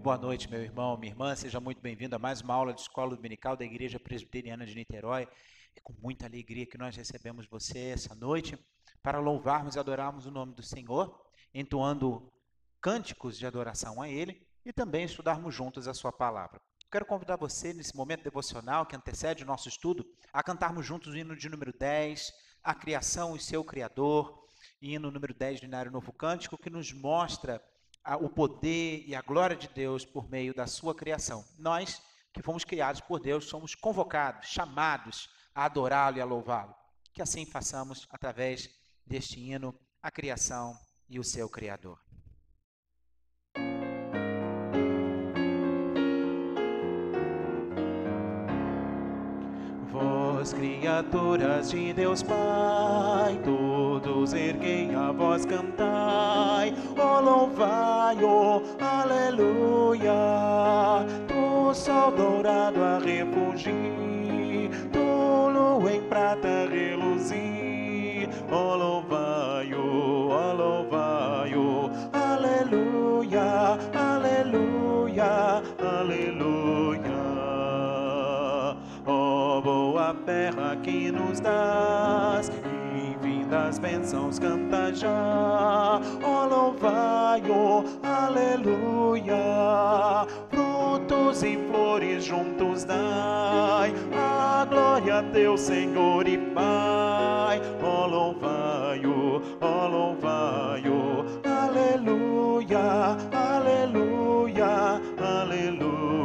boa noite, meu irmão, minha irmã. Seja muito bem-vindo a mais uma aula de Escola Dominical da Igreja Presbiteriana de Niterói. É com muita alegria que nós recebemos você essa noite para louvarmos e adorarmos o nome do Senhor, entoando cânticos de adoração a Ele e também estudarmos juntos a Sua palavra. Quero convidar você, nesse momento devocional que antecede o nosso estudo, a cantarmos juntos o hino de número 10, A Criação e Seu Criador, hino número 10 do Inário Novo Cântico, que nos mostra o poder e a glória de Deus por meio da sua criação. Nós, que fomos criados por Deus, somos convocados, chamados a adorá-lo e a louvá-lo. Que assim façamos através deste hino, a criação e o seu Criador. Vós, criaturas de Deus Pai, todos erguei a voz, cantai, ó louvai, ó aleluia. Do sol dourado a refugir, do lua em prata reluzir, ó louvai, ó aleluia, aleluia, aleluia. Ó boa terra que nos dás, infindas bênçãos canta já. Ó louvai, ó aleluia. Frutos e flores juntos dai, a glória a Deus, Senhor e Pai. Ó louvai, aleluia, aleluia, aleluia.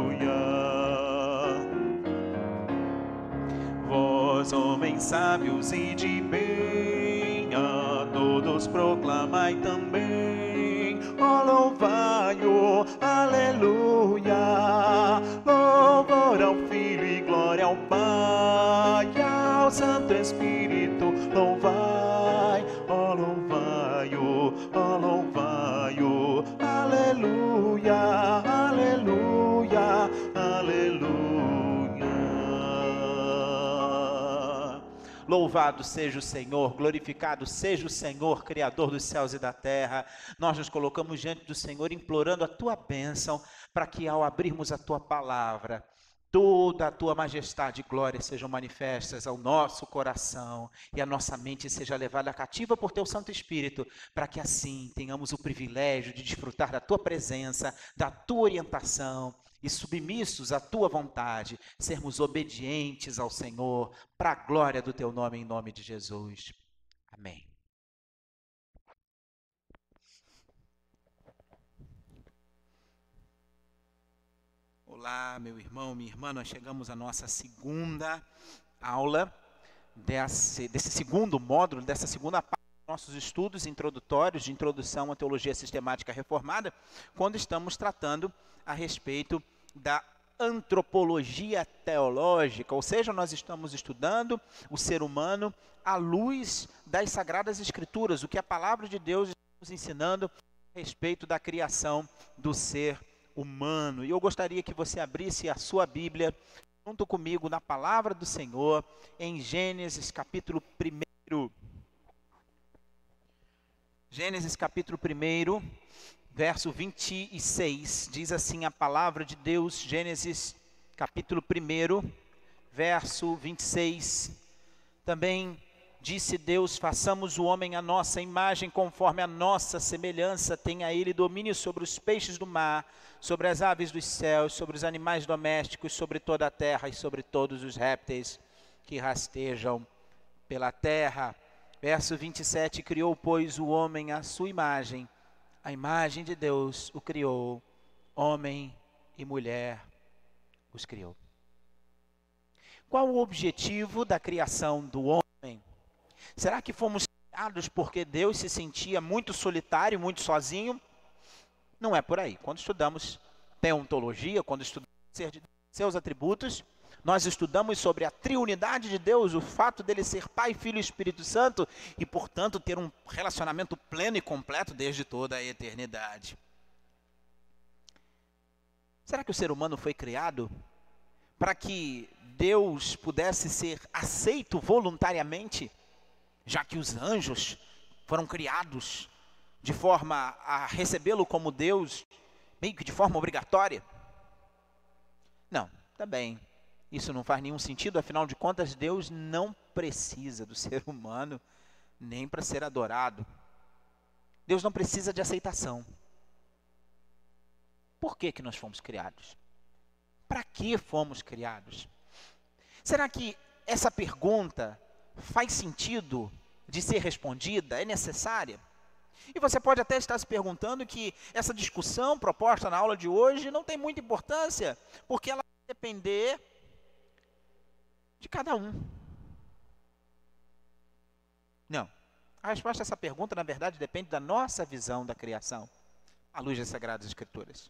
Vós, homens sábios e de bem, a todos proclamai também. Ó louvai, aleluia. Louvor ao Filho e glória ao Pai, ao Santo Espírito louvai. Ó louvai, aleluia, aleluia, aleluia. Louvado seja o Senhor, glorificado seja o Senhor, Criador dos céus e da terra. Nós nos colocamos diante do Senhor implorando a Tua bênção, para que ao abrirmos a Tua palavra, toda a Tua majestade e glória sejam manifestas ao nosso coração e a nossa mente seja levada cativa por Teu Santo Espírito, para que assim tenhamos o privilégio de desfrutar da Tua presença, da Tua orientação e submissos à Tua vontade, sermos obedientes ao Senhor, para a glória do Teu nome, em nome de Jesus. Amém. Olá, meu irmão, minha irmã, nós chegamos à nossa segunda aula desse segundo módulo, dessa segunda parte dos nossos estudos introdutórios de introdução à teologia sistemática reformada, quando estamos tratando a respeito da antropologia teológica, ou seja, nós estamos estudando o ser humano à luz das Sagradas Escrituras, o que a palavra de Deus está nos ensinando a respeito da criação do ser humano. E eu gostaria que você abrisse a sua Bíblia junto comigo na palavra do Senhor em Gênesis capítulo 1. Gênesis capítulo 1, verso 26, diz assim a palavra de Deus. Gênesis capítulo 1, verso 26. Também disse Deus: façamos o homem à nossa imagem, conforme a nossa semelhança, tenha ele domínio sobre os peixes do mar, sobre as aves dos céus, sobre os animais domésticos, sobre toda a terra e sobre todos os répteis que rastejam pela terra. Verso 27, criou, pois, o homem à sua imagem, a imagem de Deus o criou, homem e mulher os criou. Qual o objetivo da criação do homem? Será que fomos criados porque Deus se sentia muito solitário, muito sozinho? Não é por aí. Quando estudamos teontologia, quando estudamos seus atributos, nós estudamos sobre a triunidade de Deus, o fato dele ser Pai, Filho e Espírito Santo, e portanto ter um relacionamento pleno e completo desde toda a eternidade. Será que o ser humano foi criado para que Deus pudesse ser aceito voluntariamente, já que os anjos foram criados de forma a recebê-lo como Deus meio que de forma obrigatória? Não, tá bem. Isso não faz nenhum sentido, afinal de contas, Deus não precisa do ser humano nem para ser adorado. Deus não precisa de aceitação. Por que que nós fomos criados? Para que fomos criados? Será que essa pergunta faz sentido de ser respondida? É necessária? E você pode até estar se perguntando que essa discussão proposta na aula de hoje não tem muita importância, porque ela vai depender de cada um. Não. A resposta a essa pergunta, na verdade, depende da nossa visão da criação, à luz das Sagradas Escrituras.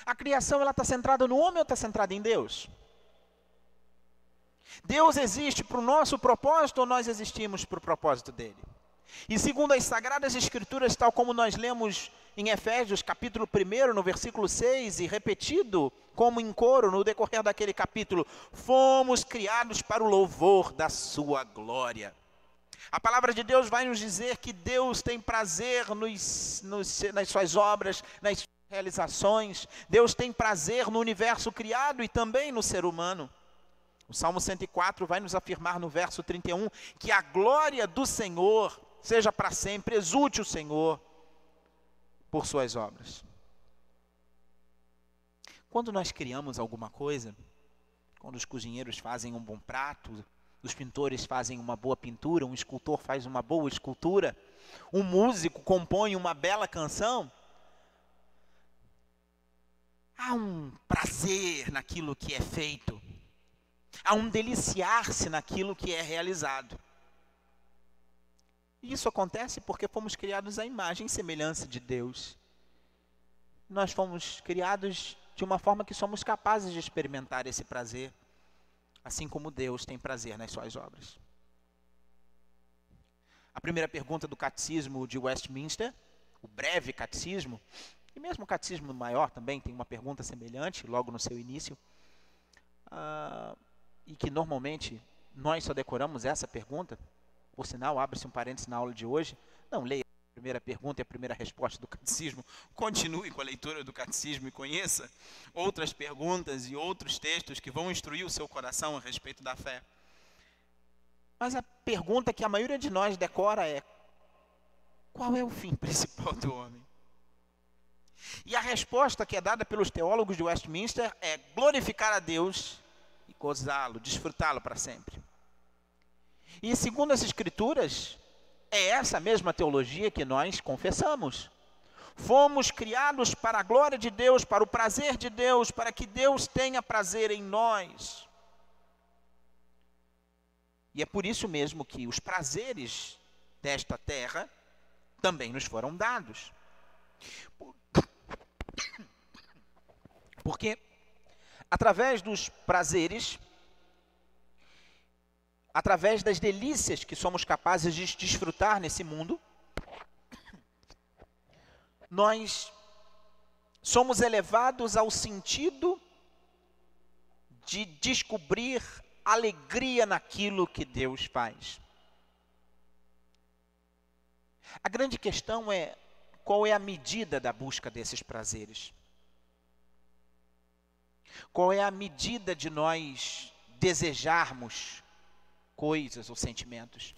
A criação, ela está centrada no homem ou está centrada em Deus? Deus existe para o nosso propósito ou nós existimos para o propósito dele? E segundo as Sagradas Escrituras, tal como nós lemos em Efésios, capítulo 1, no versículo 6, e repetido como em coro no decorrer daquele capítulo, fomos criados para o louvor da sua glória. A palavra de Deus vai nos dizer que Deus tem prazer nas suas obras, nas suas realizações. Deus tem prazer no universo criado e também no ser humano. O Salmo 104 vai nos afirmar no verso 31 que a glória do Senhor seja para sempre, exulte o Senhor por suas obras. Quando nós criamos alguma coisa, quando os cozinheiros fazem um bom prato, os pintores fazem uma boa pintura, um escultor faz uma boa escultura, um músico compõe uma bela canção, há um prazer naquilo que é feito, há um deliciar-se naquilo que é realizado. E isso acontece porque fomos criados à imagem e semelhança de Deus. Nós fomos criados de uma forma que somos capazes de experimentar esse prazer, assim como Deus tem prazer nas suas obras. A primeira pergunta do Catecismo de Westminster, o breve catecismo, e mesmo o Catecismo Maior também tem uma pergunta semelhante, logo no seu início, e que normalmente nós só decoramos essa pergunta. Por sinal, abre-se um parênteses na aula de hoje, não leia a primeira pergunta e a primeira resposta do catecismo, continue com a leitura do catecismo e conheça outras perguntas e outros textos que vão instruir o seu coração a respeito da fé. Mas a pergunta que a maioria de nós decora é: qual é o fim principal do homem? E a resposta que é dada pelos teólogos de Westminster é glorificar a Deus e gozá-lo, desfrutá-lo para sempre. E segundo as Escrituras, é essa mesma teologia que nós confessamos. Fomos criados para a glória de Deus, para o prazer de Deus, para que Deus tenha prazer em nós. E é por isso mesmo que os prazeres desta terra também nos foram dados. Porque através dos prazeres, através das delícias que somos capazes de desfrutar nesse mundo, nós somos elevados ao sentido de descobrir alegria naquilo que Deus faz. A grande questão é: qual é a medida da busca desses prazeres? Qual é a medida de nós desejarmos coisas ou sentimentos?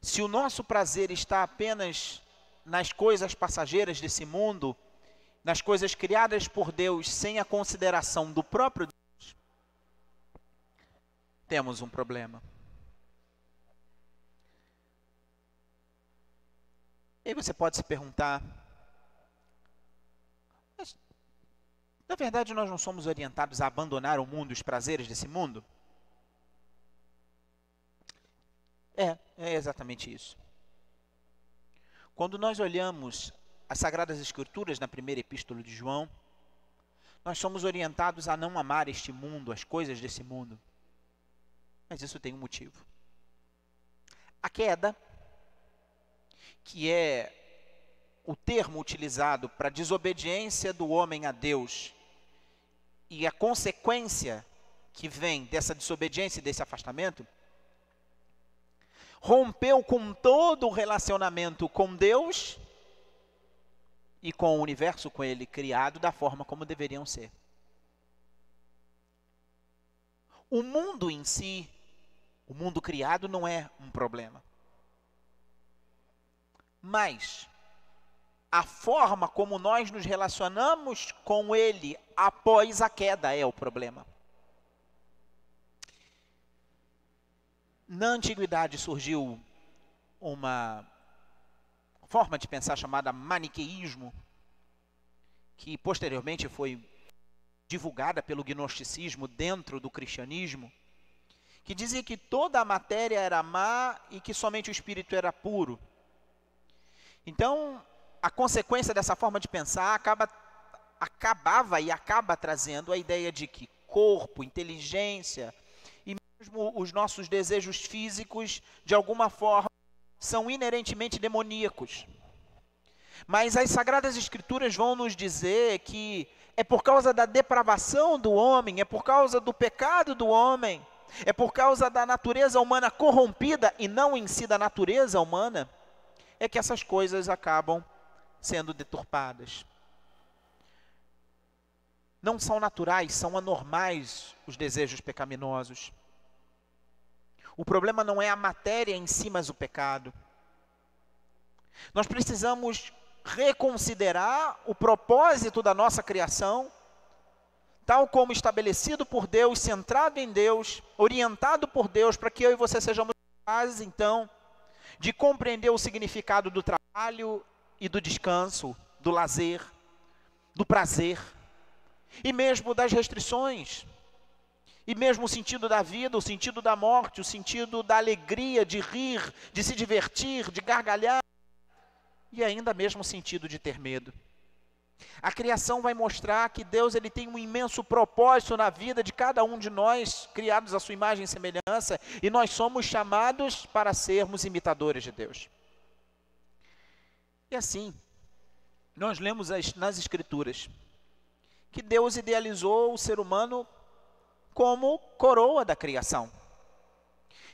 Se o nosso prazer está apenas nas coisas passageiras desse mundo, nas coisas criadas por Deus, sem a consideração do próprio Deus, temos um problema. E aí você pode se perguntar: mas, na verdade, nós não somos orientados a abandonar o mundo e os prazeres desse mundo? É exatamente isso. Quando nós olhamos as Sagradas Escrituras na primeira epístola de João, nós somos orientados a não amar este mundo, as coisas desse mundo. Mas isso tem um motivo. A queda, que é o termo utilizado para a desobediência do homem a Deus, e a consequência que vem dessa desobediência e desse afastamento, rompeu com todo o relacionamento com Deus e com o universo com ele criado da forma como deveriam ser. O mundo em si, o mundo criado não é um problema. Mas a forma como nós nos relacionamos com ele após a queda é o problema. Na antiguidade surgiu uma forma de pensar chamada maniqueísmo, que posteriormente foi divulgada pelo gnosticismo dentro do cristianismo, que dizia que toda a matéria era má e que somente o espírito era puro. Então, a consequência dessa forma de pensar acabava e acaba trazendo a ideia de que corpo, inteligência e mesmo os nossos desejos físicos, de alguma forma, são inerentemente demoníacos. Mas as Sagradas Escrituras vão nos dizer que é por causa da depravação do homem, é por causa do pecado do homem, é por causa da natureza humana corrompida e não em si da natureza humana, é que essas coisas acabam sendo deturpadas. Não são naturais, são anormais os desejos pecaminosos. O problema não é a matéria em si, mas o pecado. Nós precisamos reconsiderar o propósito da nossa criação, tal como estabelecido por Deus, centrado em Deus, orientado por Deus, para que eu e você sejamos capazes, então, de compreender o significado do trabalho e do descanso, do lazer, do prazer, e mesmo das restrições, e mesmo o sentido da vida, o sentido da morte, o sentido da alegria, de rir, de se divertir, de gargalhar, e ainda mesmo o sentido de ter medo. A criação vai mostrar que Deus ele tem um imenso propósito na vida de cada um de nós, criados à sua imagem e semelhança, e nós somos chamados para sermos imitadores de Deus. E assim, nós lemos nas Escrituras que Deus idealizou o ser humano como coroa da criação.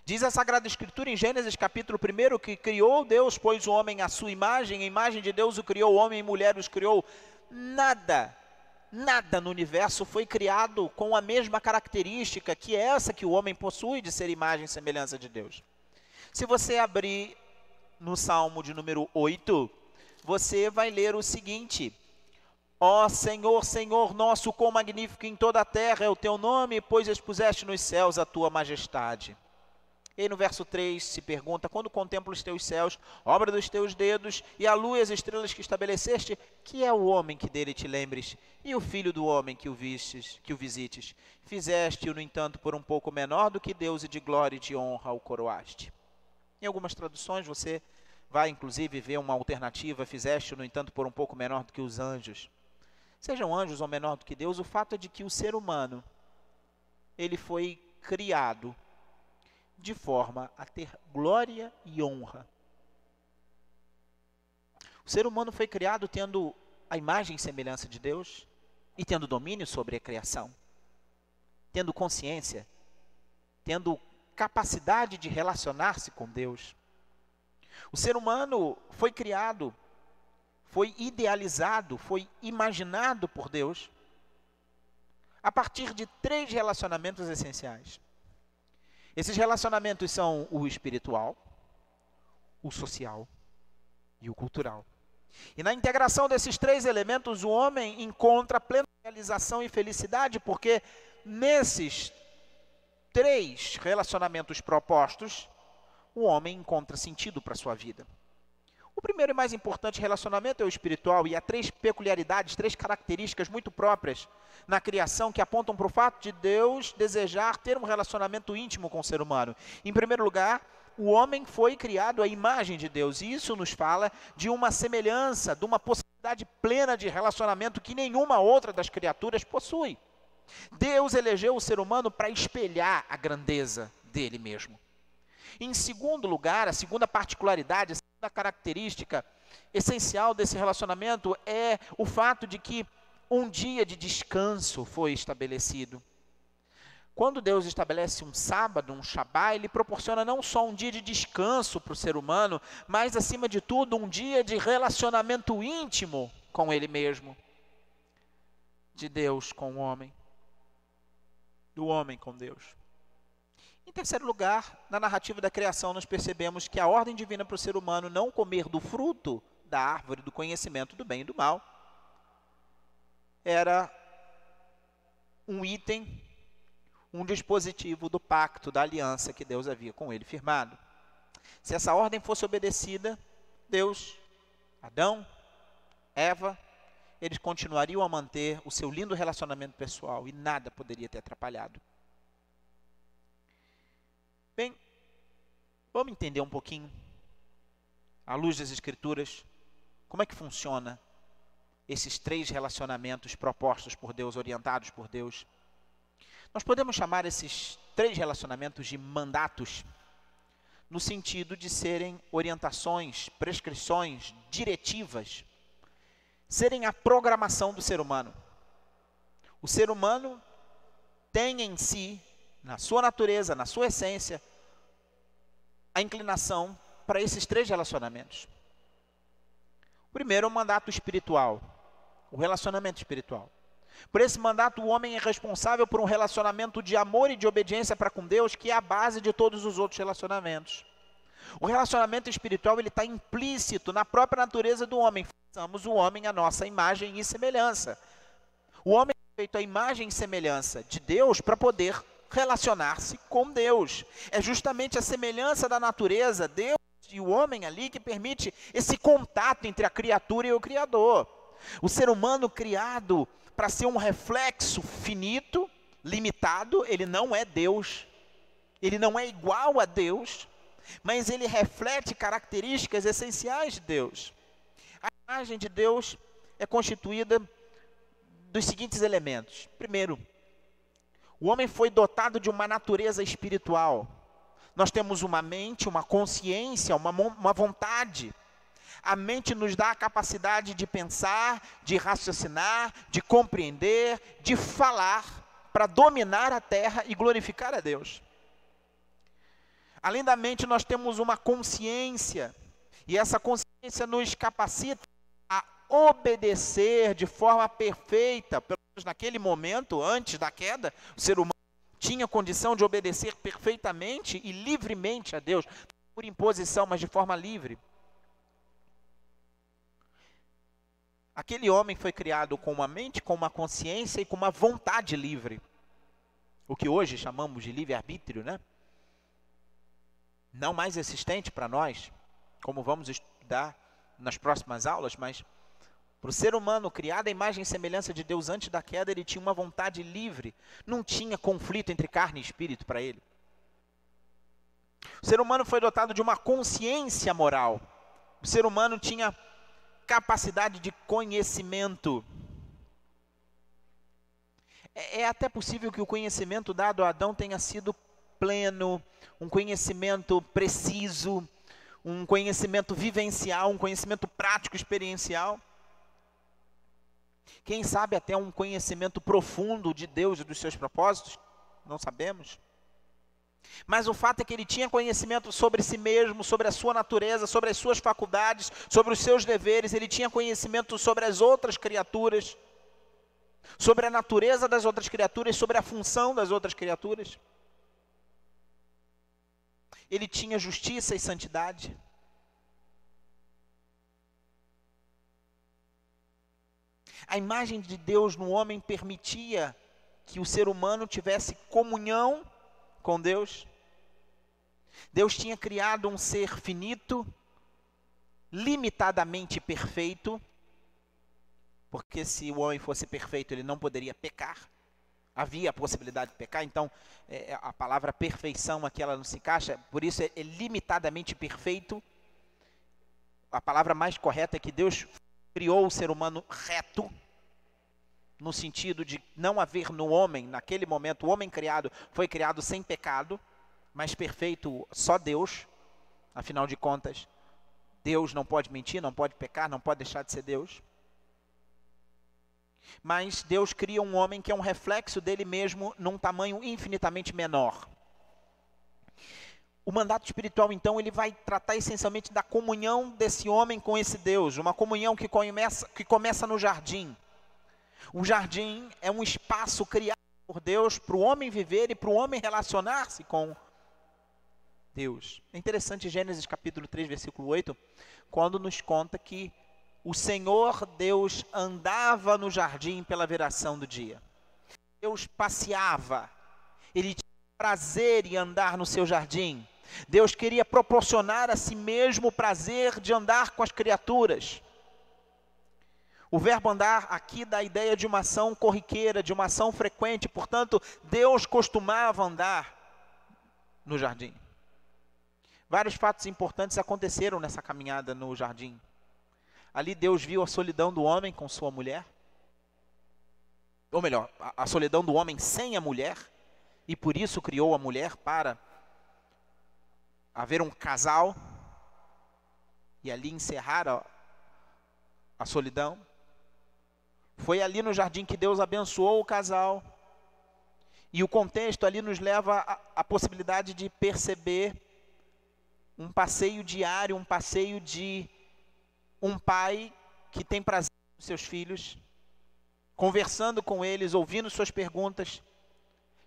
Diz a Sagrada Escritura em Gênesis capítulo 1 que criou Deus, pois o homem à sua imagem, a imagem de Deus o criou, homem e mulher os criou. Nada no universo foi criado com a mesma característica que é essa que o homem possui de ser imagem e semelhança de Deus. Se você abrir no Salmo de número 8, você vai ler o seguinte: ó Senhor, Senhor nosso, quão magnífico em toda a terra é o teu nome, pois expuseste nos céus a tua majestade. E aí no verso 3 se pergunta: quando contemplo os teus céus, obra dos teus dedos, e a lua e as estrelas que estabeleceste, que é o homem que dele te lembres, e o filho do homem que o visites? Fizeste-o, no entanto, por um pouco menor do que Deus, e de glória e de honra o coroaste. Em algumas traduções você vai inclusive ver uma alternativa: fizeste-o, no entanto, por um pouco menor do que os anjos. Sejam anjos ou menor do que Deus, o fato é de que o ser humano, ele foi criado de forma a ter glória e honra. O ser humano foi criado tendo a imagem e semelhança de Deus e tendo domínio sobre a criação, tendo consciência, tendo capacidade de relacionar-se com Deus. O ser humano foi criado, foi idealizado, foi imaginado por Deus a partir de 3 relacionamentos essenciais. Esses relacionamentos são o espiritual, o social e o cultural. E na integração desses 3 elementos, o homem encontra plena realização e felicidade, porque nesses 3 relacionamentos propostos, o homem encontra sentido para a sua vida. O primeiro e mais importante relacionamento é o espiritual, e há 3 peculiaridades, 3 características muito próprias na criação que apontam para o fato de Deus desejar ter um relacionamento íntimo com o ser humano. Em primeiro lugar, o homem foi criado à imagem de Deus, e isso nos fala de uma semelhança, de uma possibilidade plena de relacionamento que nenhuma outra das criaturas possui. Deus elegeu o ser humano para espelhar a grandeza dele mesmo. Em segundo lugar, a segunda particularidade, a segunda característica essencial desse relacionamento é o fato de que um dia de descanso foi estabelecido. Quando Deus estabelece um sábado, um Shabá, ele proporciona não só um dia de descanso para o ser humano, mas, acima de tudo, um dia de relacionamento íntimo com ele mesmo, de Deus com o homem, do homem com Deus. Em terceiro lugar, na narrativa da criação, nós percebemos que a ordem divina para o ser humano não comer do fruto da árvore do conhecimento do bem e do mal era um item, um dispositivo do pacto, da aliança que Deus havia com ele firmado. Se essa ordem fosse obedecida, Deus, Adão, Eva, eles continuariam a manter o seu lindo relacionamento pessoal e nada poderia ter atrapalhado. Bem, vamos entender um pouquinho, à luz das Escrituras, como é que funciona esses 3 relacionamentos propostos por Deus, orientados por Deus. Nós podemos chamar esses 3 relacionamentos de mandatos, no sentido de serem orientações, prescrições, diretivas, serem a programação do ser humano. O ser humano tem em si, na sua natureza, na sua essência, a inclinação para esses 3 relacionamentos. O primeiro é o mandato espiritual, o relacionamento espiritual. Por esse mandato, o homem é responsável por um relacionamento de amor e de obediência para com Deus, que é a base de todos os outros relacionamentos. O relacionamento espiritual está implícito na própria natureza do homem. Façamos o homem à nossa imagem e semelhança. O homem é feito à imagem e semelhança de Deus para poder relacionar-se com Deus. É justamente a semelhança da natureza, Deus e o homem ali, que permite esse contato entre a criatura e o Criador. O ser humano criado para ser um reflexo finito, limitado, ele não é Deus, ele não é igual a Deus, mas ele reflete características essenciais de Deus. A imagem de Deus é constituída dos seguintes elementos. Primeiro, o homem foi dotado de uma natureza espiritual. Nós temos uma mente, uma consciência, uma vontade. A mente nos dá a capacidade de pensar, de raciocinar, de compreender, de falar, para dominar a terra e glorificar a Deus. Além da mente, nós temos uma consciência, e essa consciência nos capacita a obedecer de forma perfeita. Pelo menos naquele momento, antes da queda, o ser humano tinha condição de obedecer perfeitamente e livremente a Deus, não por imposição, mas de forma livre. Aquele homem foi criado com uma mente, com uma consciência e com uma vontade livre. O que hoje chamamos de livre-arbítrio, né? Não mais existente para nós, como vamos estudar nas próximas aulas, mas para o ser humano criado à imagem e semelhança de Deus antes da queda, ele tinha uma vontade livre. Não tinha conflito entre carne e espírito para ele. O ser humano foi dotado de uma consciência moral. O ser humano tinha capacidade de conhecimento. É até possível que o conhecimento dado a Adão tenha sido pleno, um conhecimento preciso, um conhecimento vivencial, um conhecimento prático, experiencial. Quem sabe até um conhecimento profundo de Deus e dos seus propósitos, não sabemos. Mas o fato é que ele tinha conhecimento sobre si mesmo, sobre a sua natureza, sobre as suas faculdades, sobre os seus deveres. Ele tinha conhecimento sobre as outras criaturas, sobre a natureza das outras criaturas, sobre a função das outras criaturas. Ele tinha justiça e santidade. A imagem de Deus no homem permitia que o ser humano tivesse comunhão com Deus. Deus tinha criado um ser finito, limitadamente perfeito, porque se o homem fosse perfeito, ele não poderia pecar. Havia a possibilidade de pecar, então a palavra perfeição aqui ela não se encaixa, por isso é limitadamente perfeito. A palavra mais correta é que Deus criou o ser humano reto, no sentido de não haver no homem, naquele momento, o homem criado foi criado sem pecado, mas perfeito só Deus. Afinal de contas, Deus não pode mentir, não pode pecar, não pode deixar de ser Deus. Mas Deus cria um homem que é um reflexo dele mesmo num tamanho infinitamente menor. O mandato espiritual, então, ele vai tratar essencialmente da comunhão desse homem com esse Deus, uma comunhão que começa no jardim. O jardim é um espaço criado por Deus para o homem viver e para o homem relacionar-se com Deus. É interessante Gênesis capítulo 3, versículo 8, quando nos conta que o Senhor Deus andava no jardim pela viração do dia. Deus passeava, ele tinha prazer em andar no seu jardim. Deus queria proporcionar a si mesmo o prazer de andar com as criaturas. O verbo andar aqui dá a ideia de uma ação corriqueira, de uma ação frequente, portanto, Deus costumava andar no jardim. Vários fatos importantes aconteceram nessa caminhada no jardim. Ali Deus viu a solidão do homem com sua mulher, ou melhor, a solidão do homem sem a mulher, e por isso criou a mulher para haver um casal, e ali encerrar a solidão. Foi ali no jardim que Deus abençoou o casal, e o contexto ali nos leva à possibilidade de perceber um passeio diário, um passeio de um pai que tem prazer nos seus filhos, conversando com eles, ouvindo suas perguntas,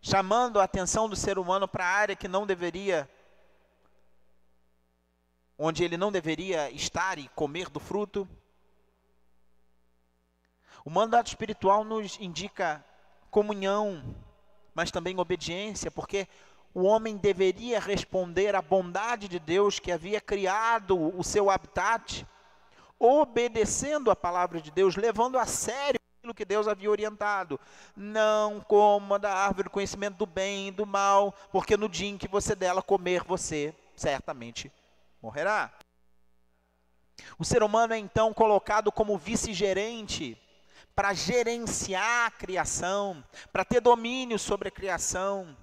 chamando a atenção do ser humano para a área que não deveria, onde ele não deveria estar e comer do fruto. O mandato espiritual nos indica comunhão, mas também obediência, porque o homem deveria responder à bondade de Deus que havia criado o seu habitat, obedecendo a palavra de Deus, levando a sério aquilo que Deus havia orientado. Não coma da árvore do conhecimento do bem e do mal, porque no dia em que você dela comer, você certamente morrerá. O ser humano é então colocado como vice-gerente para gerenciar a criação, para ter domínio sobre a criação,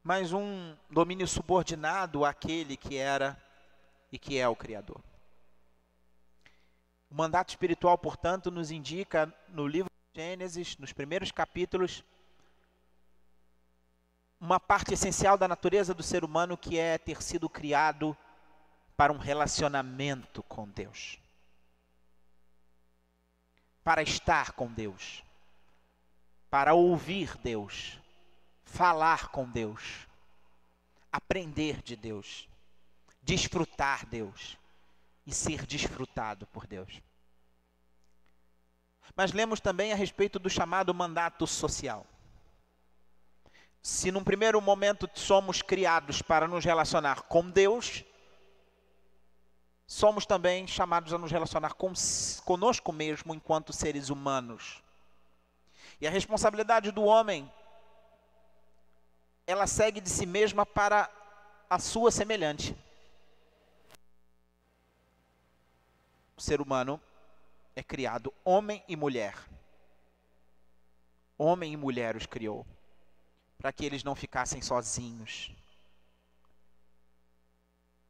mas um domínio subordinado àquele que era e que é o Criador. O mandato espiritual, portanto, nos indica no livro de Gênesis, nos primeiros capítulos, uma parte essencial da natureza do ser humano, que é ter sido criado para um relacionamento com Deus, para estar com Deus, para ouvir Deus, falar com Deus, aprender de Deus, desfrutar Deus e ser desfrutado por Deus. Mas lemos também a respeito do chamado mandato social. Se num primeiro momento somos criados para nos relacionar com Deus, somos também chamados a nos relacionar conosco mesmo enquanto seres humanos. E a responsabilidade do homem, ela segue de si mesma para a sua semelhante. O ser humano é criado homem e mulher. Homem e mulher os criou, para que eles não ficassem sozinhos.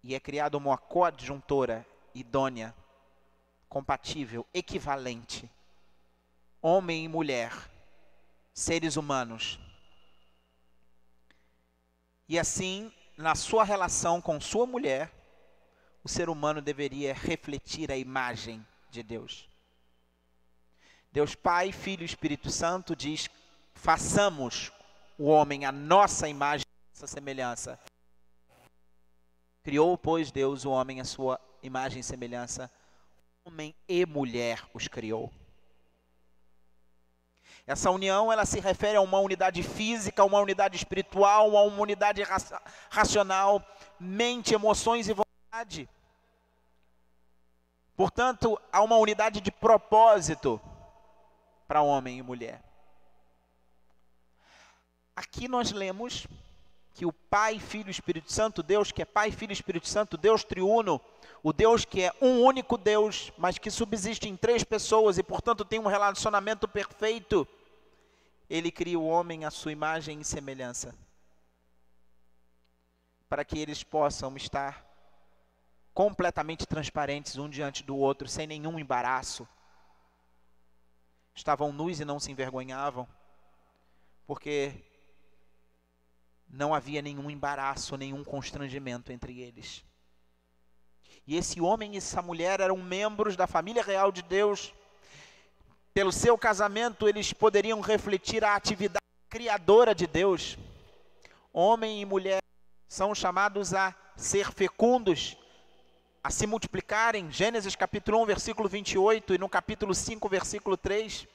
E é criado uma coadjuntora idônea, compatível, equivalente. Homem e mulher, seres humanos. E assim, na sua relação com sua mulher, o ser humano deveria refletir a imagem de Deus. Deus Pai, Filho e Espírito Santo diz: façamos o homem à nossa imagem, à nossa semelhança. Criou, pois, Deus o homem à sua imagem e semelhança. Homem e mulher os criou. Essa união, ela se refere a uma unidade física, a uma unidade espiritual, a uma unidade racional, mente, emoções e vontade. Portanto, há uma unidade de propósito para homem e mulher. Aqui nós lemos que o Pai, Filho e Espírito Santo, Deus que é Pai, Filho e Espírito Santo, Deus triuno, o Deus que é um único Deus, mas que subsiste em três pessoas e, portanto, tem um relacionamento perfeito, ele cria o homem à sua imagem e semelhança, para que eles possam estar completamente transparentes um diante do outro, sem nenhum embaraço. Estavam nus e não se envergonhavam, porque não havia nenhum embaraço, nenhum constrangimento entre eles. E esse homem e essa mulher eram membros da família real de Deus. Pelo seu casamento, eles poderiam refletir a atividade criadora de Deus. Homem e mulher são chamados a ser fecundos, a se multiplicarem. Gênesis capítulo 1, versículo 28 e no capítulo 5, versículo 3.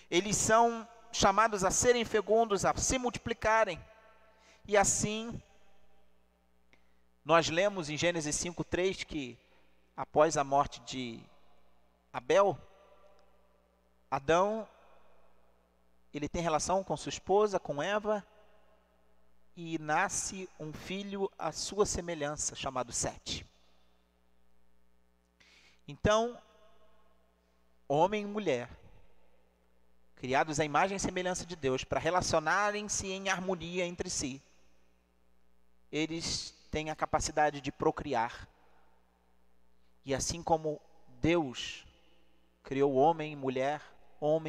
Eles são chamados a serem fecundos, a se multiplicarem. E assim, nós lemos em Gênesis 5:3 que após a morte de Abel, Adão, ele tem relação com sua esposa, com Eva, e nasce um filho à sua semelhança, chamado Sete. Então, homem e mulher, criados à imagem e semelhança de Deus, para relacionarem-se em harmonia entre si, eles têm a capacidade de procriar. E assim como Deus criou homem e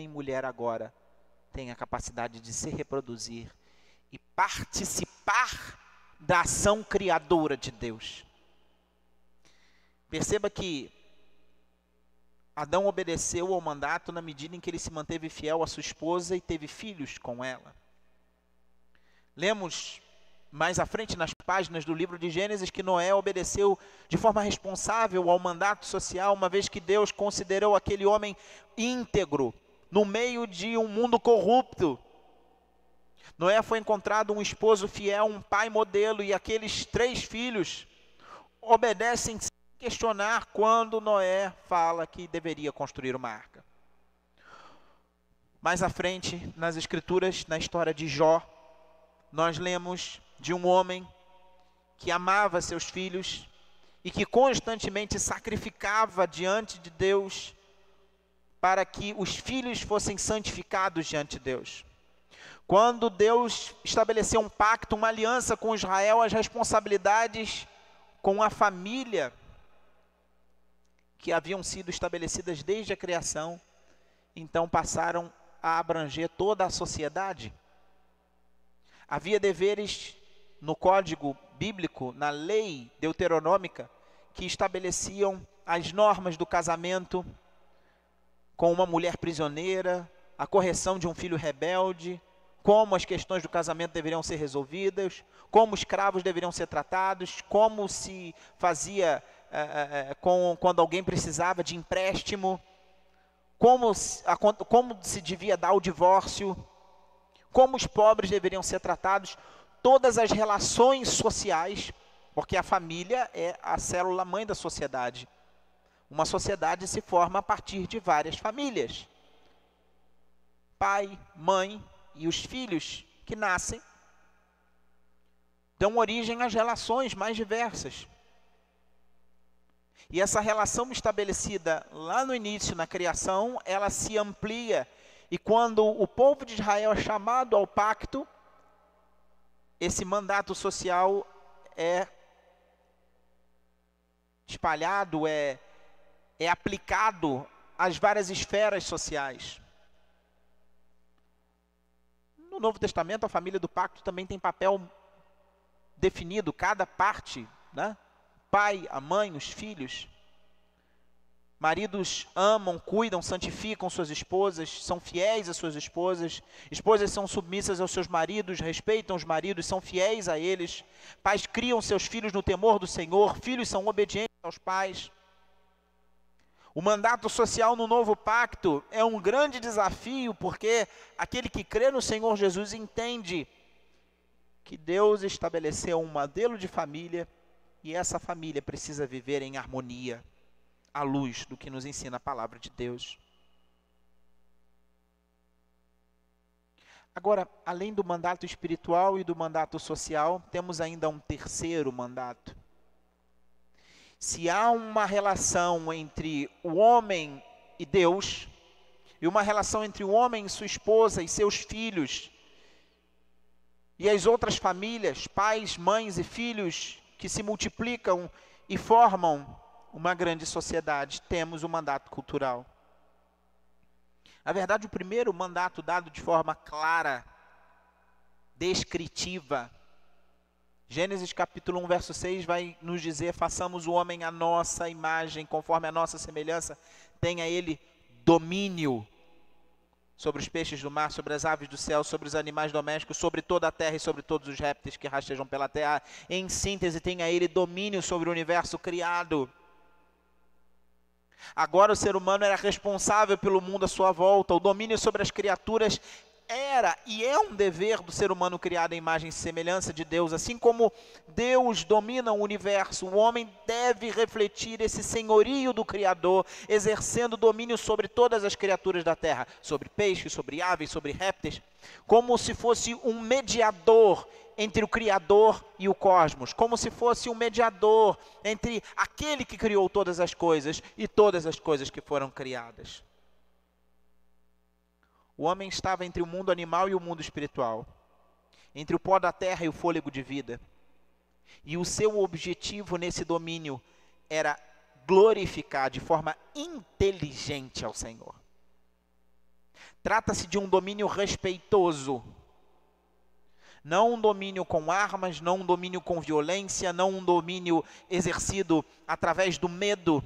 mulher agora têm a capacidade de se reproduzir e participar da ação criadora de Deus. Perceba que Adão obedeceu ao mandato na medida em que ele se manteve fiel à sua esposa e teve filhos com ela. Lemos mais à frente nas páginas do livro de Gênesis que Noé obedeceu de forma responsável ao mandato social, uma vez que Deus considerou aquele homem íntegro no meio de um mundo corrupto. Noé foi encontrado um esposo fiel, um pai modelo, e aqueles 3 filhos obedecem sem questionar quando Noé fala que deveria construir uma arca. Mais à frente, nas escrituras, na história de Jó, nós lemos de um homem que amava seus filhos e que constantemente sacrificava diante de Deus para que os filhos fossem santificados diante de Deus. Quando Deus estabeleceu um pacto, uma aliança com Israel, as responsabilidades com a família que haviam sido estabelecidas desde a criação, então passaram a abranger toda a sociedade. Havia deveres no código bíblico, na lei deuteronômica, que estabeleciam as normas do casamento com uma mulher prisioneira, a correção de um filho rebelde, como as questões do casamento deveriam ser resolvidas, como escravos deveriam ser tratados, como se fazia quando alguém precisava de empréstimo, como se devia dar o divórcio, como os pobres deveriam ser tratados, todas as relações sociais, porque a família é a célula mãe da sociedade. Uma sociedade se forma a partir de várias famílias. Pai, mãe e os filhos que nascem dão origem às relações mais diversas. E essa relação estabelecida lá no início, na criação, ela se amplia. E quando o povo de Israel é chamado ao pacto, esse mandato social é espalhado, é aplicado às várias esferas sociais. No Novo Testamento, a família do pacto também tem papel definido, cada parte, né? Pai, a mãe, os filhos. Maridos amam, cuidam, santificam suas esposas, são fiéis às suas esposas. Esposas são submissas aos seus maridos, respeitam os maridos, são fiéis a eles. Pais criam seus filhos no temor do Senhor, filhos são obedientes aos pais. O mandato social no novo pacto é um grande desafio, porque aquele que crê no Senhor Jesus entende que Deus estabeleceu um modelo de família e essa família precisa viver em harmonia, à luz do que nos ensina a palavra de Deus. Agora, além do mandato espiritual e do mandato social, temos ainda um terceiro mandato. Se há uma relação entre o homem e Deus, e uma relação entre o homem e sua esposa e seus filhos, e as outras famílias, pais, mães e filhos que se multiplicam e formam uma grande sociedade, temos o mandato cultural. Na verdade, o primeiro mandato dado de forma clara descritiva. Gênesis capítulo 1, verso 6 vai nos dizer: façamos o homem à nossa imagem, conforme a nossa semelhança, tenha ele domínio sobre os peixes do mar, sobre as aves do céu, sobre os animais domésticos, sobre toda a terra e sobre todos os répteis que rastejam pela terra. Em síntese, tenha ele domínio sobre o universo criado. Agora o ser humano era responsável pelo mundo à sua volta. O domínio sobre as criaturas era e é um dever do ser humano criado em imagem e semelhança de Deus. Assim como Deus domina o universo, o homem deve refletir esse senhorio do Criador, exercendo domínio sobre todas as criaturas da terra, sobre peixes, sobre aves, sobre répteis, como se fosse um mediador entre o Criador e o cosmos, como se fosse um mediador entre aquele que criou todas as coisas e todas as coisas que foram criadas. O homem estava entre o mundo animal e o mundo espiritual, entre o pó da terra e o fôlego de vida. E o seu objetivo nesse domínio era glorificar de forma inteligente ao Senhor. Trata-se de um domínio respeitoso. Não um domínio com armas, não um domínio com violência, não um domínio exercido através do medo.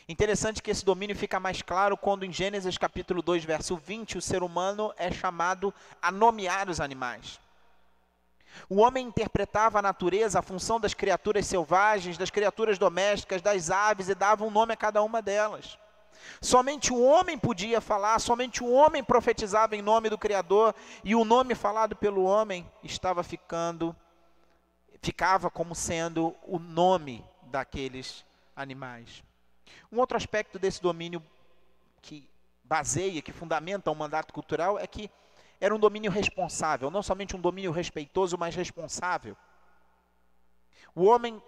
Interessante que esse domínio fica mais claro quando em Gênesis capítulo 2, verso 20, o ser humano é chamado a nomear os animais. O homem interpretava a natureza, a função das criaturas selvagens, das criaturas domésticas, das aves, e dava um nome a cada uma delas. Somente o homem podia falar, somente o homem profetizava em nome do Criador, e o nome falado pelo homem ficava como sendo o nome daqueles animais. Um outro aspecto desse domínio que baseia, que fundamenta o mandato cultural é que era um domínio responsável, não somente um domínio respeitoso, mas responsável. O homem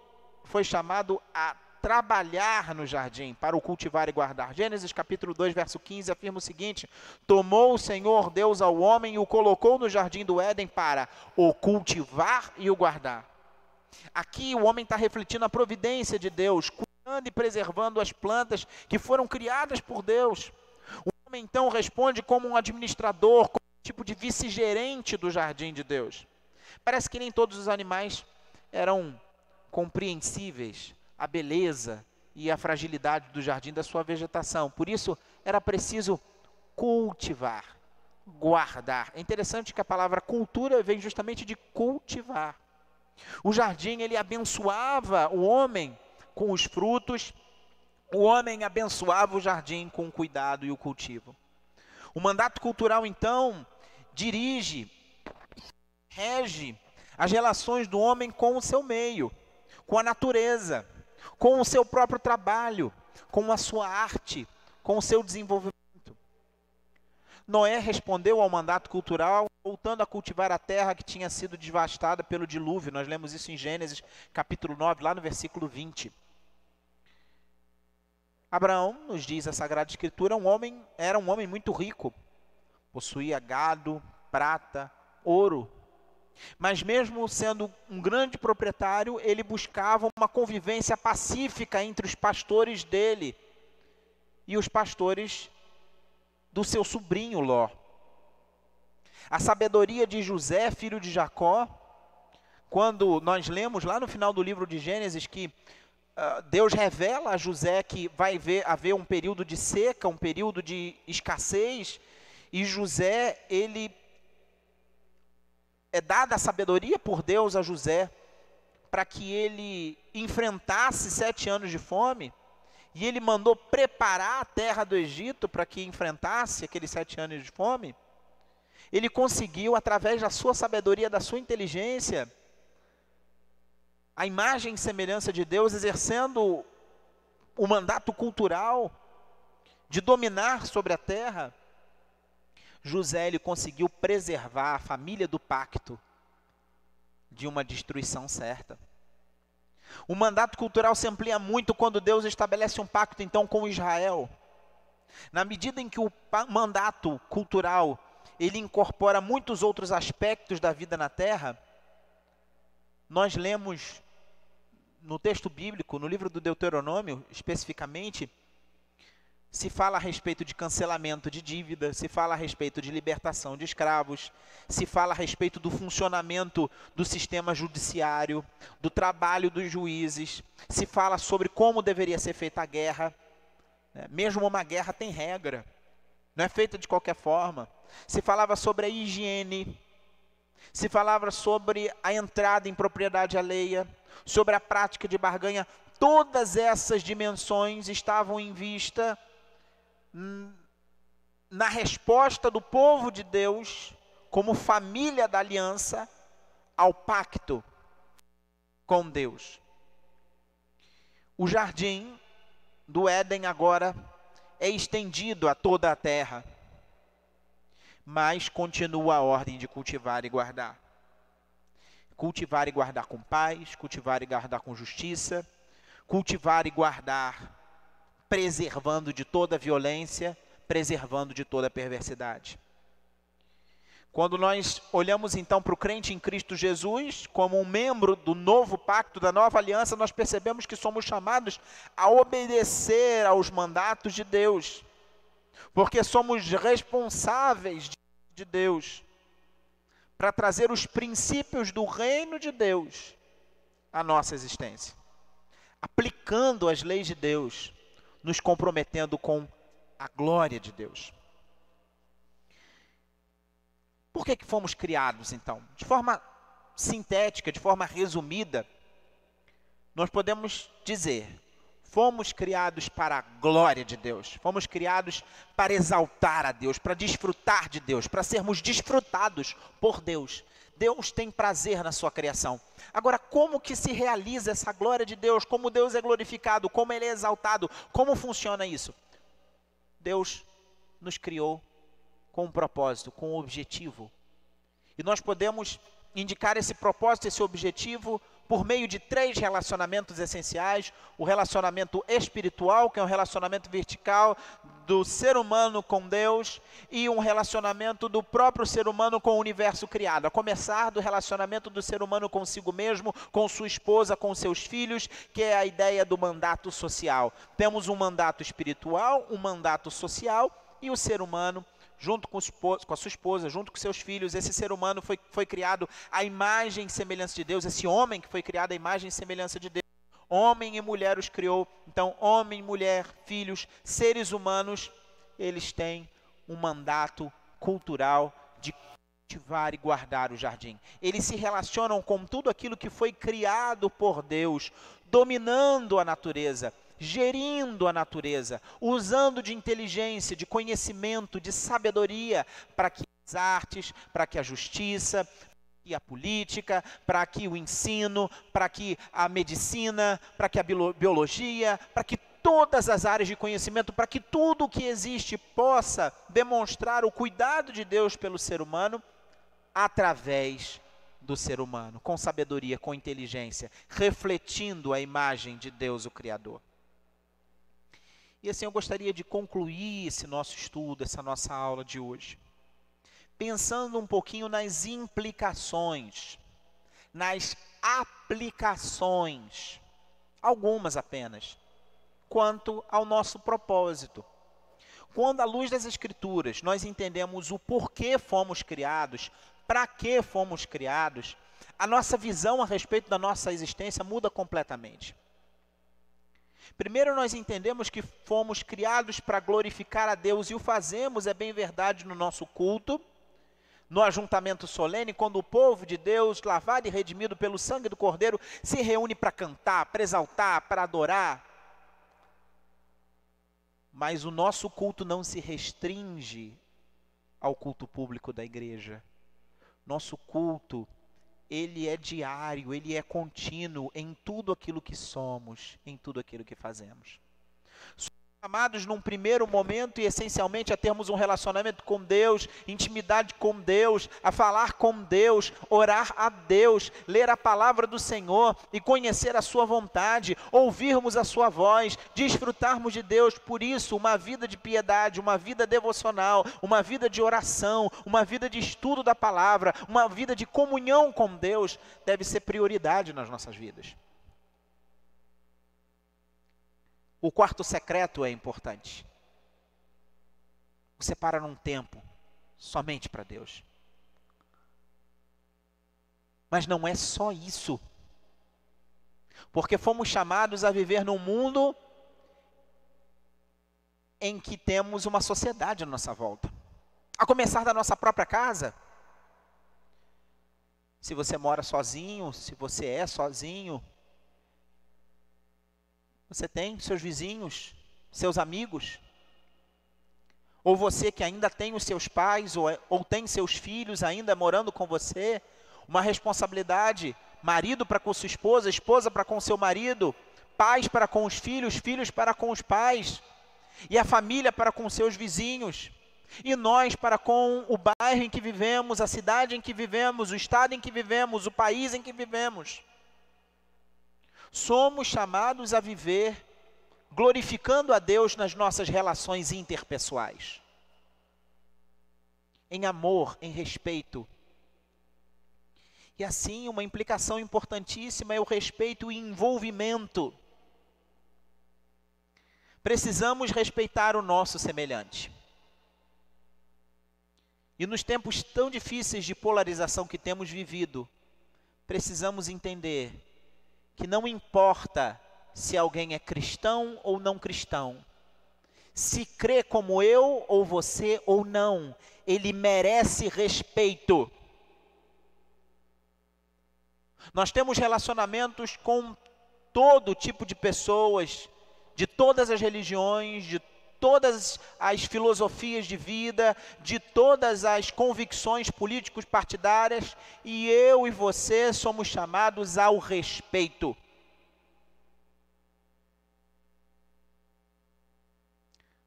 foi chamado a trabalhar no jardim para o cultivar e guardar. Gênesis capítulo 2, verso 15 afirma o seguinte: tomou o Senhor Deus ao homem e o colocou no jardim do Éden para o cultivar e o guardar. Aqui o homem está refletindo a providência de Deus, cuidando e preservando as plantas que foram criadas por Deus. O homem então responde como um administrador, como um tipo de vice-gerente do jardim de Deus. Parece que nem todos os animais eram compreensíveis a beleza e a fragilidade do jardim, da sua vegetação. Por isso, era preciso cultivar, guardar. É interessante que a palavra cultura vem justamente de cultivar. O jardim, ele abençoava o homem com os frutos, o homem abençoava o jardim com o cuidado e o cultivo. O mandato cultural, então, dirige, rege as relações do homem com o seu meio, com a natureza, com o seu próprio trabalho, com a sua arte, com o seu desenvolvimento. Noé respondeu ao mandato cultural, voltando a cultivar a terra que tinha sido devastada pelo dilúvio. Nós lemos isso em Gênesis capítulo 9, lá no versículo 20. Abraão, nos diz a Sagrada Escritura, era um homem muito rico. Possuía gado, prata, ouro. Mas mesmo sendo um grande proprietário, ele buscava uma convivência pacífica entre os pastores dele e os pastores do seu sobrinho Ló. A sabedoria de José, filho de Jacó, quando nós lemos lá no final do livro de Gênesis que Deus revela a José que vai haver um período de seca, um período de escassez, e José, ele é dada a sabedoria por Deus a José para que ele enfrentasse 7 anos de fome, e ele mandou preparar a terra do Egito para que enfrentasse aqueles 7 anos de fome. Ele conseguiu, através da sua sabedoria, da sua inteligência, a imagem e semelhança de Deus, exercendo o mandato cultural de dominar sobre a terra. José, ele conseguiu preservar a família do pacto de uma destruição certa. O mandato cultural se amplia muito quando Deus estabelece um pacto, então, com Israel. Na medida em que o mandato cultural, ele incorpora muitos outros aspectos da vida na terra, nós lemos no texto bíblico, no livro do Deuteronômio, especificamente, Se fala a respeito de cancelamento de dívida, se fala a respeito de libertação de escravos, se fala a respeito do funcionamento do sistema judiciário, do trabalho dos juízes, se fala sobre como deveria ser feita a guerra. Mesmo uma guerra tem regra, não é feita de qualquer forma. Se falava sobre a higiene, se falava sobre a entrada em propriedade alheia, sobre a prática de barganha. Todas essas dimensões estavam em vista na resposta do povo de Deus, como família da aliança, ao pacto com Deus. O jardim do Éden agora é estendido a toda a terra, mas continua a ordem de cultivar e guardar. Cultivar e guardar com paz, cultivar e guardar com justiça, cultivar e guardar preservando de toda violência, preservando de toda perversidade. Quando nós olhamos então para o crente em Cristo Jesus, como um membro do novo pacto, da nova aliança, nós percebemos que somos chamados a obedecer aos mandatos de Deus, porque somos responsáveis de Deus, para trazer os princípios do reino de Deus à nossa existência, aplicando as leis de Deus, nos comprometendo com a glória de Deus. Por que fomos criados, então? De forma sintética, de forma resumida, nós podemos dizer: fomos criados para a glória de Deus, fomos criados para exaltar a Deus, para desfrutar de Deus, para sermos desfrutados por Deus. Deus tem prazer na sua criação. Agora, como que se realiza essa glória de Deus? Como Deus é glorificado? Como Ele é exaltado? Como funciona isso? Deus nos criou com um propósito, com um objetivo. E nós podemos indicar esse propósito, esse objetivo, por meio de 3 relacionamentos essenciais: o relacionamento espiritual, que é um relacionamento vertical do ser humano com Deus, e um relacionamento do próprio ser humano com o universo criado, a começar do relacionamento do ser humano consigo mesmo, com sua esposa, com seus filhos, que é a ideia do mandato social. Temos um mandato espiritual, um mandato social, e o ser humano, junto com a sua esposa, junto com seus filhos. Esse ser humano foi criado à imagem e semelhança de Deus. Esse homem que foi criado à imagem e semelhança de Deus. Homem e mulher os criou. Então, homem, mulher, filhos, seres humanos, eles têm um mandato cultural de cultivar e guardar o jardim. Eles se relacionam com tudo aquilo que foi criado por Deus, dominando a natureza, gerindo a natureza, usando de inteligência, de conhecimento, de sabedoria, para que as artes, para que a justiça, para que a política, para que o ensino, para que a medicina, para que a biologia, para que todas as áreas de conhecimento, para que tudo o que existe possa demonstrar o cuidado de Deus pelo ser humano, através do ser humano, com sabedoria, com inteligência, refletindo a imagem de Deus, o Criador. E assim eu gostaria de concluir esse nosso estudo, essa nossa aula de hoje, pensando um pouquinho nas implicações, nas aplicações, algumas apenas, quanto ao nosso propósito. Quando, à luz das Escrituras, nós entendemos o porquê fomos criados, para que fomos criados, a nossa visão a respeito da nossa existência muda completamente. Primeiro, nós entendemos que fomos criados para glorificar a Deus, e o fazemos, é bem verdade, no nosso culto, no ajuntamento solene, quando o povo de Deus, lavado e redimido pelo sangue do Cordeiro, se reúne para cantar, para exaltar, para adorar. Mas o nosso culto não se restringe ao culto público da igreja. Nosso culto, ele é diário, ele é contínuo em tudo aquilo que somos, em tudo aquilo que fazemos. Somos chamados num primeiro momento e essencialmente a termos um relacionamento com Deus, intimidade com Deus, a falar com Deus, orar a Deus, ler a palavra do Senhor e conhecer a sua vontade, ouvirmos a sua voz, desfrutarmos de Deus. Por isso, uma vida de piedade, uma vida devocional, uma vida de oração, uma vida de estudo da palavra, uma vida de comunhão com Deus deve ser prioridade nas nossas vidas. O quarto secreto é importante. Você para num tempo somente para Deus. Mas não é só isso. Porque fomos chamados a viver num mundo em que temos uma sociedade à nossa volta. A começar da nossa própria casa. Se você mora sozinho, se você é sozinho, você tem seus vizinhos, seus amigos. Ou você que ainda tem os seus pais, ou tem seus filhos ainda morando com você, uma responsabilidade, marido para com sua esposa, esposa para com seu marido, pais para com os filhos, filhos para com os pais, e a família para com seus vizinhos, e nós para com o bairro em que vivemos, a cidade em que vivemos, o estado em que vivemos, o país em que vivemos. Somos chamados a viver glorificando a Deus nas nossas relações interpessoais. Em amor, em respeito. E assim, uma implicação importantíssima é o respeito e envolvimento. Precisamos respeitar o nosso semelhante. E nos tempos tão difíceis de polarização que temos vivido, precisamos entender que não importa se alguém é cristão ou não cristão, se crê como eu ou você ou não, ele merece respeito. Nós temos relacionamentos com todo tipo de pessoas, de todas as religiões, de todas as filosofias de vida, de todas as convicções políticos partidárias, e eu e você somos chamados ao respeito.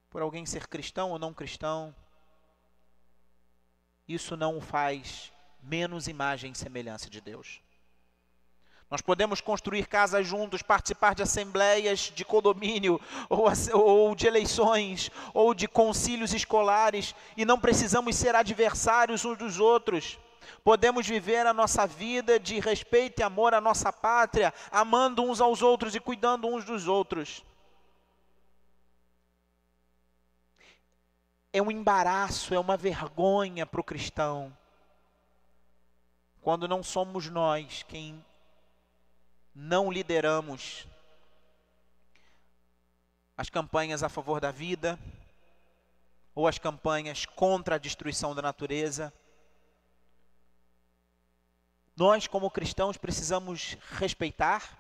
Por alguém ser cristão ou não cristão, isso não o faz menos imagem e semelhança de Deus. Nós podemos construir casas juntos, participar de assembleias de condomínio, ou de eleições, ou de concílios escolares, e não precisamos ser adversários uns dos outros. Podemos viver a nossa vida de respeito e amor à nossa pátria, amando uns aos outros e cuidando uns dos outros. É um embaraço, é uma vergonha para o cristão, quando não somos nós quem não lideramos as campanhas a favor da vida, ou as campanhas contra a destruição da natureza. Nós, como cristãos, precisamos respeitar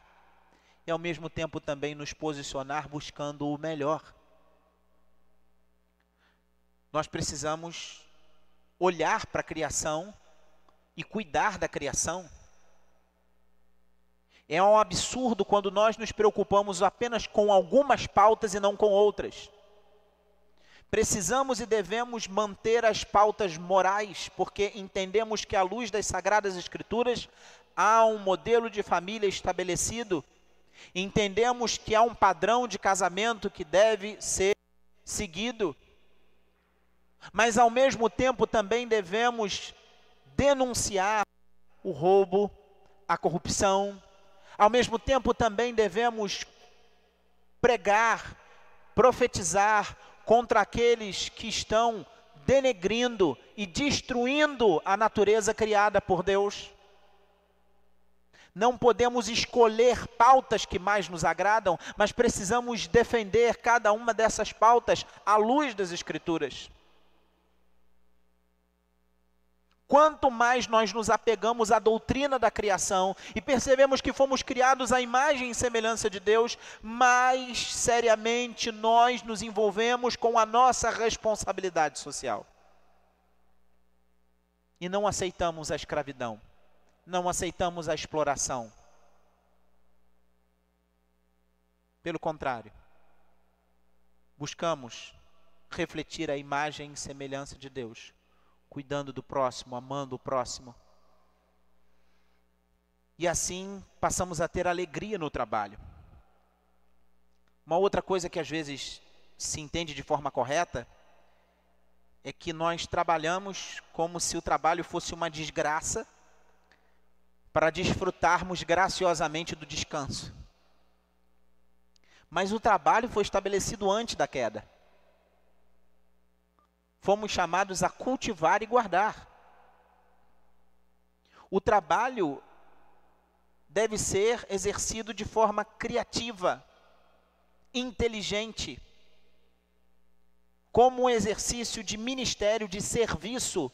e, ao mesmo tempo, também nos posicionar buscando o melhor. Nós precisamos olhar para a criação e cuidar da criação. É um absurdo quando nós nos preocupamos apenas com algumas pautas e não com outras. Precisamos e devemos manter as pautas morais, porque entendemos que à luz das Sagradas Escrituras há um modelo de família estabelecido. Entendemos que há um padrão de casamento que deve ser seguido. Mas ao mesmo tempo também devemos denunciar o roubo, a corrupção. Ao mesmo tempo também devemos pregar, profetizar contra aqueles que estão denegrindo e destruindo a natureza criada por Deus. Não podemos escolher pautas que mais nos agradam, mas precisamos defender cada uma dessas pautas à luz das Escrituras. Quanto mais nós nos apegamos à doutrina da criação e percebemos que fomos criados à imagem e semelhança de Deus, mais seriamente nós nos envolvemos com a nossa responsabilidade social. E não aceitamos a escravidão, não aceitamos a exploração. Pelo contrário, buscamos refletir a imagem e semelhança de Deus, cuidando do próximo, amando o próximo. E assim passamos a ter alegria no trabalho. Uma outra coisa que às vezes se entende de forma correta é que nós trabalhamos como se o trabalho fosse uma desgraça para desfrutarmos graciosamente do descanso. Mas o trabalho foi estabelecido antes da queda. fomos chamados a cultivar e guardar. O trabalho deve ser exercido de forma criativa, inteligente, como um exercício de ministério, de serviço,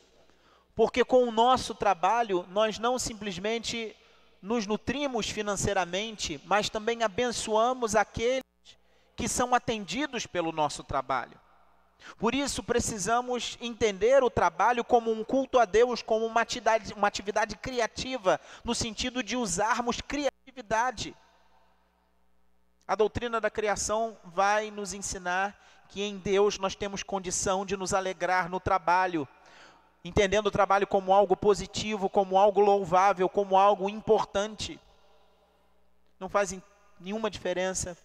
porque com o nosso trabalho nós não simplesmente nos nutrimos financeiramente, mas também abençoamos aqueles que são atendidos pelo nosso trabalho. Por isso precisamos entender o trabalho como um culto a Deus, como uma atividade criativa, no sentido de usarmos criatividade. A doutrina da criação vai nos ensinar que em Deus nós temos condição de nos alegrar no trabalho, entendendo o trabalho como algo positivo, como algo louvável, como algo importante. Não faz nenhuma diferença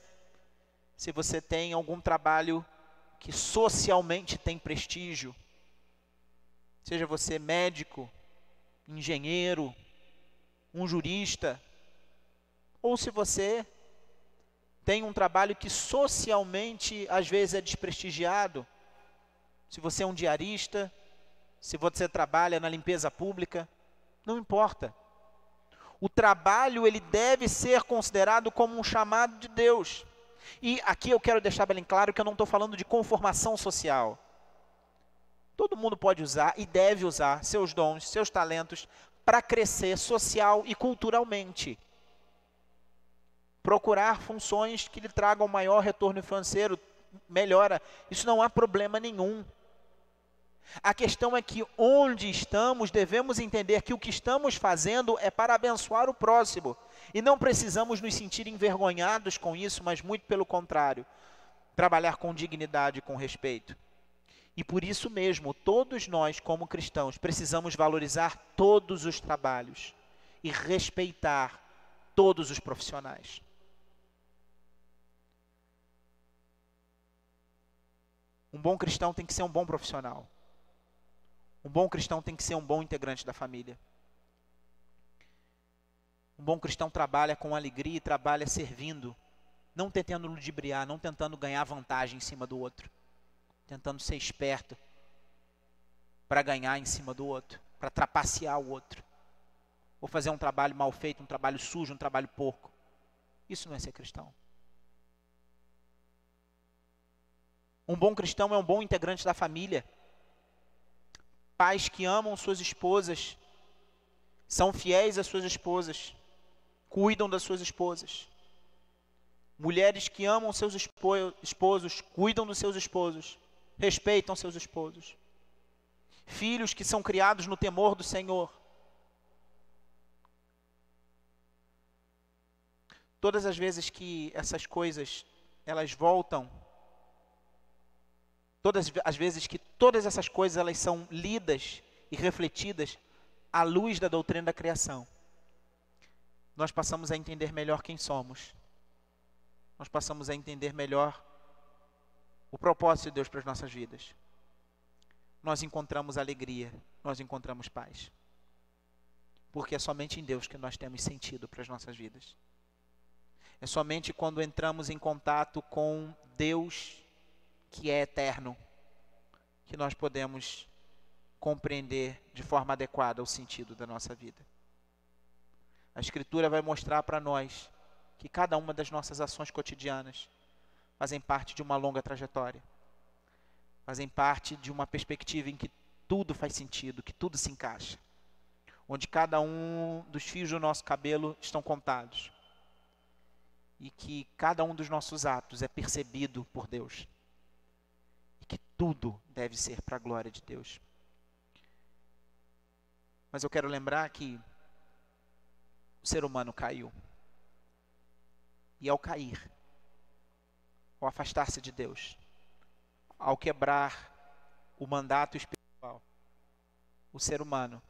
se você tem algum trabalho que socialmente tem prestígio, seja você médico, engenheiro, um jurista, ou se você tem um trabalho que socialmente às vezes é desprestigiado, se você é um diarista, se você trabalha na limpeza pública, não importa. O trabalho, ele deve ser considerado como um chamado de Deus. E aqui eu quero deixar bem claro que eu não estou falando de conformação social. Todo mundo pode usar e deve usar seus dons, seus talentos para crescer social e culturalmente. Procurar funções que lhe tragam maior retorno financeiro, melhora. Isso não há problema nenhum. A questão é que onde estamos, devemos entender que o que estamos fazendo é para abençoar o próximo. E não precisamos nos sentir envergonhados com isso, mas muito pelo contrário. Trabalhar com dignidade e com respeito. E por isso mesmo, todos nós como cristãos precisamos valorizar todos os trabalhos e respeitar todos os profissionais. Um bom cristão tem que ser um bom profissional. Um bom cristão tem que ser um bom integrante da família. Um bom cristão trabalha com alegria e trabalha servindo, não tentando ludibriar, não tentando ganhar vantagem em cima do outro, tentando ser esperto para ganhar em cima do outro, para trapacear o outro, ou fazer um trabalho mal feito, um trabalho sujo, um trabalho porco. Isso não é ser cristão. Um bom cristão é um bom integrante da família. Pais que amam suas esposas, são fiéis às suas esposas, cuidam das suas esposas. Mulheres que amam seus esposos, cuidam dos seus esposos, respeitam seus esposos. Filhos que são criados no temor do Senhor. Todas as vezes que essas coisas, elas voltam, todas as vezes que todas essas coisas elas são lidas e refletidas à luz da doutrina da criação, nós passamos a entender melhor quem somos. Nós passamos a entender melhor o propósito de Deus para as nossas vidas. Nós encontramos alegria, nós encontramos paz. Porque é somente em Deus que nós temos sentido para as nossas vidas. É somente quando entramos em contato com Deus, que é eterno, que nós podemos compreender de forma adequada o sentido da nossa vida. A Escritura vai mostrar para nós que cada uma das nossas ações cotidianas fazem parte de uma longa trajetória, fazem parte de uma perspectiva em que tudo faz sentido, que tudo se encaixa, onde cada um dos fios do nosso cabelo estão contados e que cada um dos nossos atos é percebido por Deus. Que tudo deve ser para a glória de Deus. Mas eu quero lembrar que o ser humano caiu. E ao cair, ao afastar-se de Deus, ao quebrar o mandato espiritual, o ser humano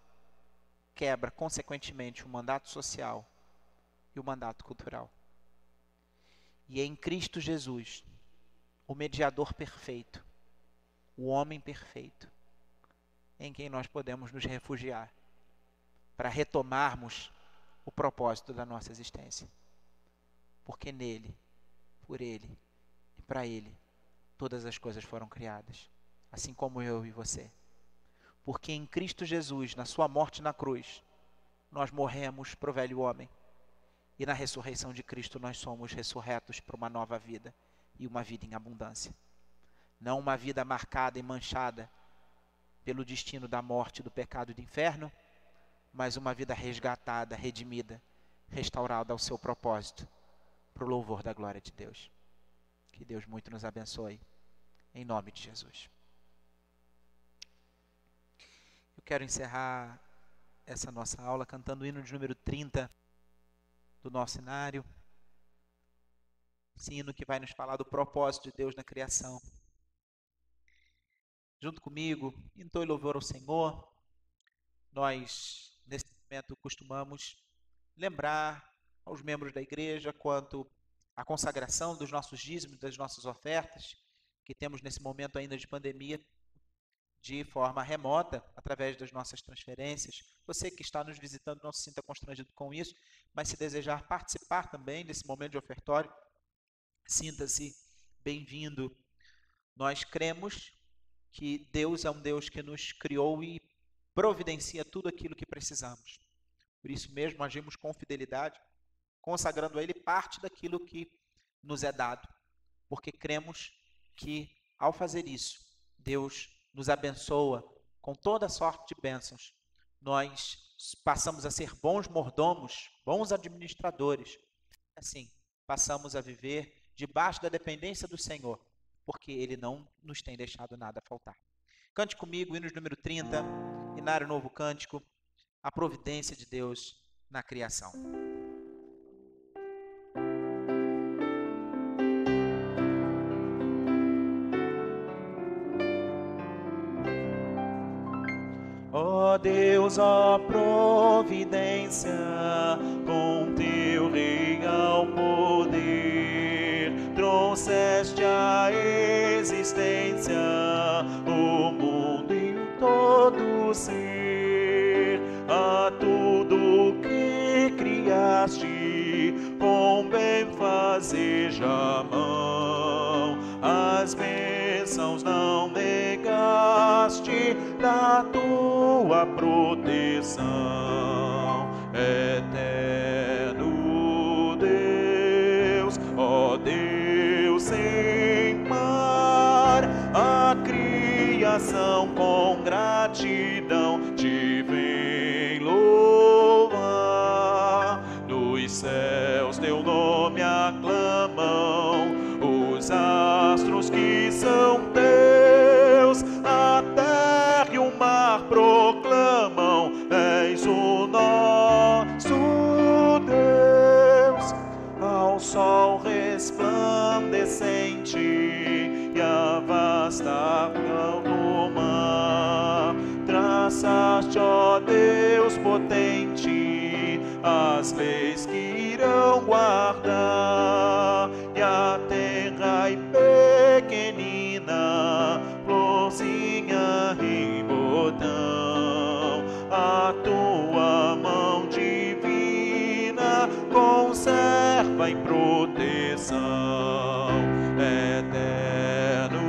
quebra, consequentemente, o mandato social e o mandato cultural. E é em Cristo Jesus, o mediador perfeito, o homem perfeito, em quem nós podemos nos refugiar para retomarmos o propósito da nossa existência. Porque nele, por ele e para ele, todas as coisas foram criadas. assim como eu e você. Porque em Cristo Jesus, na sua morte na cruz, nós morremos para o velho homem. E na ressurreição de Cristo nós somos ressurretos para uma nova vida e uma vida em abundância. Não uma vida marcada e manchada pelo destino da morte, do pecado e do inferno, mas uma vida resgatada, redimida, restaurada ao seu propósito, para o louvor da glória de Deus. Que Deus muito nos abençoe, em nome de Jesus. Eu quero encerrar essa nossa aula cantando o hino de número 30 do nosso cenário. Esse hino que vai nos falar do propósito de Deus na criação. Junto comigo, entoe louvor ao Senhor. Nós, nesse momento, costumamos lembrar aos membros da igreja quanto à consagração dos nossos dízimos, das nossas ofertas, que temos nesse momento ainda de pandemia, de forma remota, através das nossas transferências. Você que está nos visitando, não se sinta constrangido com isso, mas se desejar participar também desse momento de ofertório, sinta-se bem-vindo. Nós cremos que Deus é um Deus que nos criou e providencia tudo aquilo que precisamos. Por isso mesmo, agimos com fidelidade, consagrando a Ele parte daquilo que nos é dado, porque cremos que, ao fazer isso, Deus nos abençoa com toda sorte de bênçãos. Nós passamos a ser bons mordomos, bons administradores. Assim, passamos a viver debaixo da dependência do Senhor, porque Ele não nos tem deixado nada faltar. Cante comigo, hino número 30, Inário Novo Cântico, a providência de Deus na criação. Ó Deus, ó providência, com teu real poder, trouxeste a existência o mundo e o todo ser, a tudo que criaste, com bem fazeja mão, as bênçãos não negaste, da tua proteção, eterno Deus, ó Deus sem mar, a criação com gratidão te vem louvar, nos céus teu nome aclamam, os astros que são teus, a terra e o mar proclamam, és o nosso Deus, ao sol resplandecente e a vasta ação do mar, traçaste, ó Deus potente, as leis que irão guardar, e a terra e pequenina, florzinha e botão, a tua mão divina conserva em proteção, eterno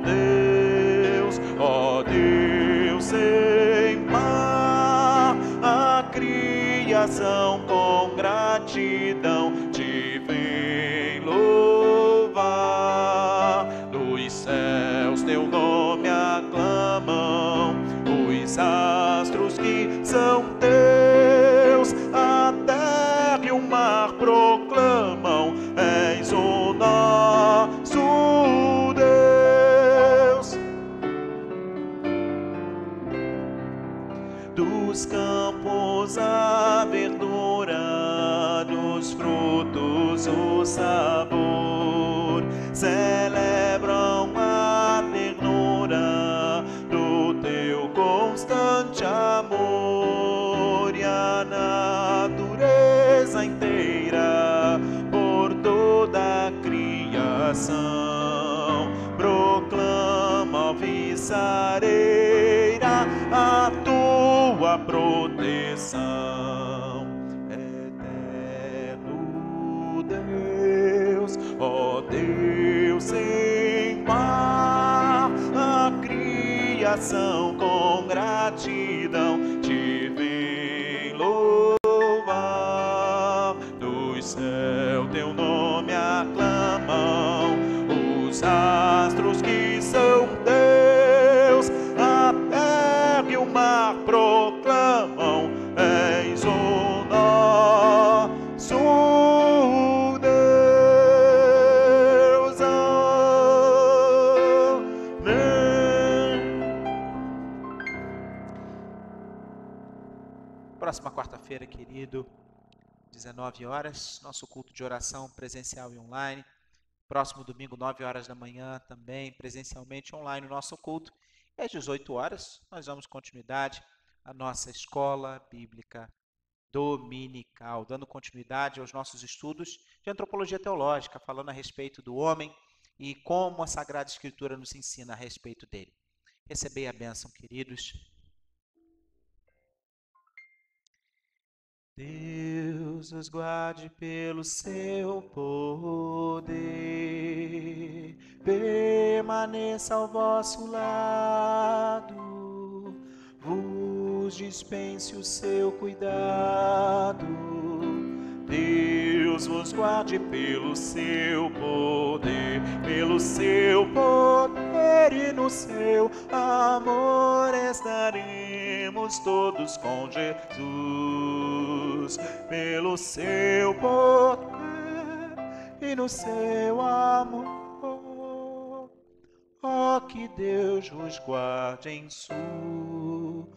Deus, ó Deus sem mar, a criação com gratidão te vem louvar, nos céus teu nome aclamam, os astros que são teus, a terra e o mar proclamam, és o nosso Deus. Dos campos a verdura, dos frutos o sabor, celebram a ternura do teu constante amor, e a natureza inteira por toda a criação proclama, alvissareira, a tua proteção, eterno Deus, ó Deus sem mar, a coração com gratidão te vem louvar. Do céu teu nome aclamam os astros que são teus, a terra e o mar proclamam, és o nosso Deus. Amém. Próxima quarta-feira, querido, 19 horas, nosso culto de oração presencial e online. Próximo domingo, 9 horas da manhã, também presencialmente online, o nosso culto. E às 18 horas, nós damos continuidade à nossa escola bíblica dominical, dando continuidade aos nossos estudos de antropologia teológica, falando a respeito do homem e como a Sagrada Escritura nos ensina a respeito dele. Recebei a bênção, queridos. Deus os guarde pelo seu poder, permaneça ao vosso lado, vos dispense o seu cuidado. Deus vos guarde pelo seu poder, e no seu amor estaremos todos com Jesus. Pelo seu poder e no seu amor, ó, que Deus vos guarde em sua